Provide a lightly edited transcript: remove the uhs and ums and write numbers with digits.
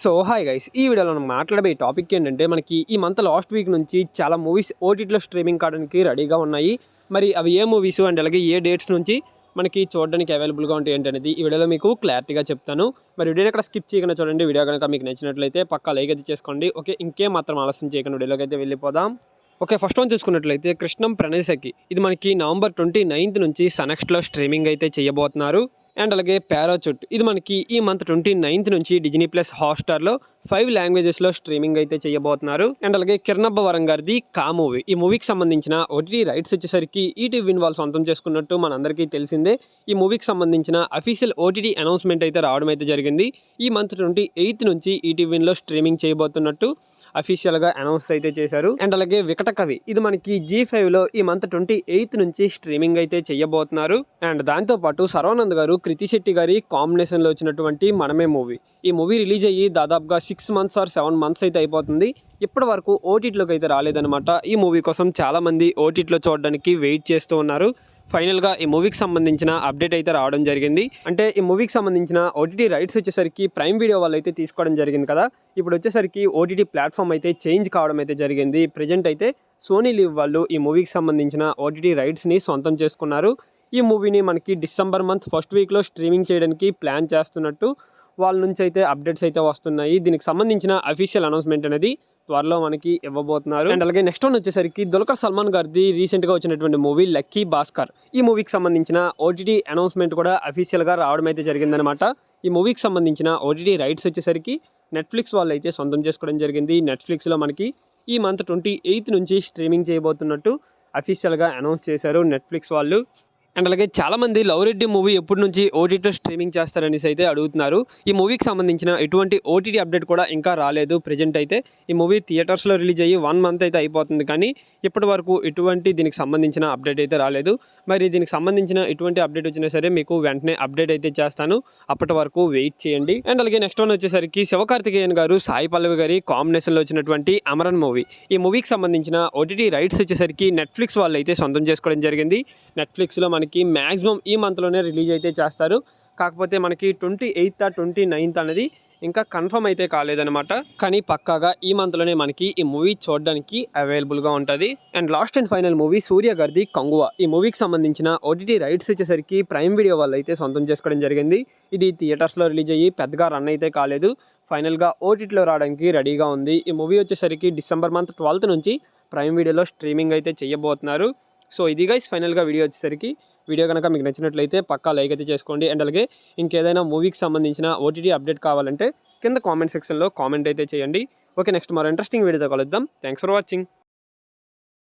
So hi guys, ఈ వీడియోలో మనం మాట్లాడే టాపిక్ ఏంటంటే మనకి ఈ మంత్ లాస్ట్ వీక్ నుంచి చాలా మూవీస్ ఓటీటీలో స్ట్రీమింగ్ కావడానికి రెడీగా ఉన్నాయి. మరి అవి ఏ మూవీస్ అండ్ అలాగే ఏ డేట్స్ నుంచి మనకి చూడడానికి అవైలబుల్గా ఉంటాయి ఏంటనేది ఈ వీడియోలో మీకు క్లారిటీగా చెప్తాను. మరి వీడియో ఇక్కడ స్కిప్ చేయకుండా చూడండి. వీడియో కనుక మీకు నచ్చినట్లయితే పక్కా లైక్ అయితే చేసుకోండి. ఓకే, ఇంకేం మాత్రం ఆలస్యం చేయకుండా వీడియోలోకి అయితే వెళ్ళిపోదాం. ఓకే, ఫస్ట్ వన్ చూసుకున్నట్లయితే కృష్ణం ప్రణయసఖి. ఇది మనకి నవంబర్ 29 నుంచి సనెక్స్ట్లో స్ట్రీమింగ్ అయితే చేయబోతున్నారు. అండ్ అలాగే పారాచూట్, ఇది మనకి ఈ మంత్ 29 నుంచి డిజ్నీ ప్లస్ హాట్స్టార్లో 5 లాంగ్వేజెస్లో స్ట్రీమింగ్ అయితే చేయబోతున్నారు. అండ్ అలాగే కిరణబ్బ వరం గారిది కా మూవీ, ఈ మూవీకి సంబంధించిన ఓటీటీ రైట్స్ వచ్చేసరికి ఈటీవీ వాళ్ళు సొంతం చేసుకున్నట్టు మనందరికీ తెలిసిందే. ఈ మూవీకి సంబంధించిన అఫీషియల్ ఓటీటీ అనౌన్స్మెంట్ అయితే రావడం అయితే జరిగింది. ఈ మంత్ 28 నుంచి ఈటీవీలో స్ట్రీమింగ్ చేయబోతున్నట్టు అఫీషియల్గా అనౌన్స్ అయితే చేశారు. అండ్ అలాగే వికట కవి, ఇది మనకి G5లో ఈ మంత్ 28 నుంచి స్ట్రీమింగ్ అయితే చేయబోతున్నారు. అండ్ దాంతోపాటు శర్వానంద్ గారు కృతి శెట్టి గారి కాంబినేషన్లో వచ్చినటువంటి మనమే మూవీ, ఈ మూవీ రిలీజ్ అయ్యి దాదాపుగా 6 months ఆర్ 7 months అయితే అయిపోతుంది. ఇప్పటి వరకు ఓటీటీలోకి అయితే రాలేదన్నమాట. ఈ మూవీ కోసం చాలామంది ఓటీటీలో చూడడానికి వెయిట్ చేస్తూ ఉన్నారు. ఫైనల్గా ఈ మూవీకి సంబంధించిన అప్డేట్ అయితే రావడం జరిగింది. అంటే ఈ మూవీకి సంబంధించిన ఓటీటీ రైట్స్ వచ్చేసరికి ప్రైమ్ వీడియో వాళ్ళు అయితే తీసుకోవడం జరిగింది కదా. ఇప్పుడు వచ్చేసరికి ఓటీటీ ప్లాట్ఫామ్ అయితే చేంజ్ కావడం అయితే జరిగింది. ప్రజెంట్ అయితే సోనీ లివ్ వాళ్ళు ఈ మూవీకి సంబంధించిన ఓటీటీ రైట్స్ని సొంతం చేసుకున్నారు. ఈ మూవీని మనకి డిసెంబర్ మంత్ ఫస్ట్ వీక్లో స్ట్రీమింగ్ చేయడానికి ప్లాన్ చేస్తున్నట్టు వాళ్ళ నుంచి అయితే అప్డేట్స్ అయితే వస్తున్నాయి. దీనికి సంబంధించిన అఫీషియల్ అనౌన్స్మెంట్ అనేది త్వరలో మనకి ఇవ్వబోతున్నారు. అండ్ అలాగే నెక్స్ట్ వన్ వచ్చేసరికి దుల్కర్ సల్మాన్ గారిది రీసెంట్గా వచ్చినటువంటి మూవీ లక్కీ భాస్కర్, ఈ మూవీకి సంబంధించిన ఓటీటీ అనౌన్స్మెంట్ కూడా అఫీషియల్గా రావడం అయితే జరిగిందనమాట. ఈ మూవీకి సంబంధించిన ఓటీటీ రైట్స్ వచ్చేసరికి నెట్ఫ్లిక్స్ వాళ్ళు అయితే సొంతం చేసుకోవడం జరిగింది. నెట్ఫ్లిక్స్లో మనకి ఈ మంత్ 28 నుంచి స్ట్రీమింగ్ చేయబోతున్నట్టు అఫీషియల్గా అనౌన్స్ చేశారు నెట్ఫ్లిక్స్ వాళ్ళు. అండ్ అలాగే చాలామంది లవ్ రెడ్డి మూవీ ఎప్పటి నుంచి ఓటీటీలో స్ట్రీమింగ్ చేస్తారనేసి అయితే అడుగుతున్నారు. ఈ మూవీకి సంబంధించిన ఎటువంటి ఓటీటీ అప్డేట్ కూడా ఇంకా రాలేదు. ప్రజెంట్ అయితే ఈ మూవీ థియేటర్స్లో రిలీజ్ అయ్యి 1 month అయితే అయిపోతుంది, కానీ ఇప్పటి వరకు ఎటువంటి దీనికి సంబంధించిన అప్డేట్ అయితే రాలేదు. మరి దీనికి సంబంధించిన ఎటువంటి అప్డేట్ వచ్చినా సరే మీకు వెంటనే అప్డేట్ అయితే చేస్తాను. అప్పటి వరకు వెయిట్ చేయండి. అండ్ అలాగే నెక్స్ట్ వన్ వచ్చేసరికి శివకార్తికేయన్ గారు సాయి పల్లవి గారి కాంబినేషన్లో వచ్చినటువంటి అమరన్ మూవీ, ఈ మూవీకి సంబంధించిన ఓటీటీ రైట్స్ వచ్చేసరికి నెట్ఫ్లిక్స్ వాళ్ళు అయితే సొంతం చేసుకోవడం జరిగింది. నెట్ఫ్లిక్స్లో మనకి మ్యాక్సిమం ఈ మంత్లోనే రిలీజ్ అయితే చేస్తారు. కాకపోతే మనకి 28th 29th అనేది ఇంకా కన్ఫర్మ్ అయితే కాలేదనమాట. కానీ పక్కాగా ఈ మంత్లోనే మనకి ఈ మూవీ చూడడానికి అవైలబుల్గా ఉంటుంది. And last and final movie Surya గారిది కంగువ, ఈ మూవీకి సంబంధించిన ఓటీటీ రైట్స్ వచ్చేసరికి ప్రైమ్ వీడియో వాళ్ళు అయితే సొంతం చేసుకోవడం జరిగింది. ఇది థియేటర్స్లో రిలీజ్ అయ్యి పెద్దగా రన్ అయితే కాలేదు. ఫైనల్గా ఓటీటీలో రావడానికి రెడీగా ఉంది. ఈ మూవీ వచ్చేసరికి డిసెంబర్ మంత్ 12th నుంచి ప్రైమ్ వీడియోలో స్ట్రీమింగ్ అయితే చేయబోతున్నారు. సో ఇది గైస్ ఫైనల్గా వీడియో వచ్చేసరికి, వీడియో కనుక మీకు నచ్చినట్లయితే పక్కా లైక్ అయితే చేసుకోండి. అండ్ అలాగే ఇంకేదైనా మూవీకి సంబంధించిన ఓటీటీ అప్డేట్ కావాలంటే కింద కామెంట్ సెక్షన్లో కామెంట్ అయితే చేయండి. ఓకే, నెక్స్ట్ మరో ఇంట్రెస్టింగ్ వీడియోతో కలుద్దాం. Thanks for watching.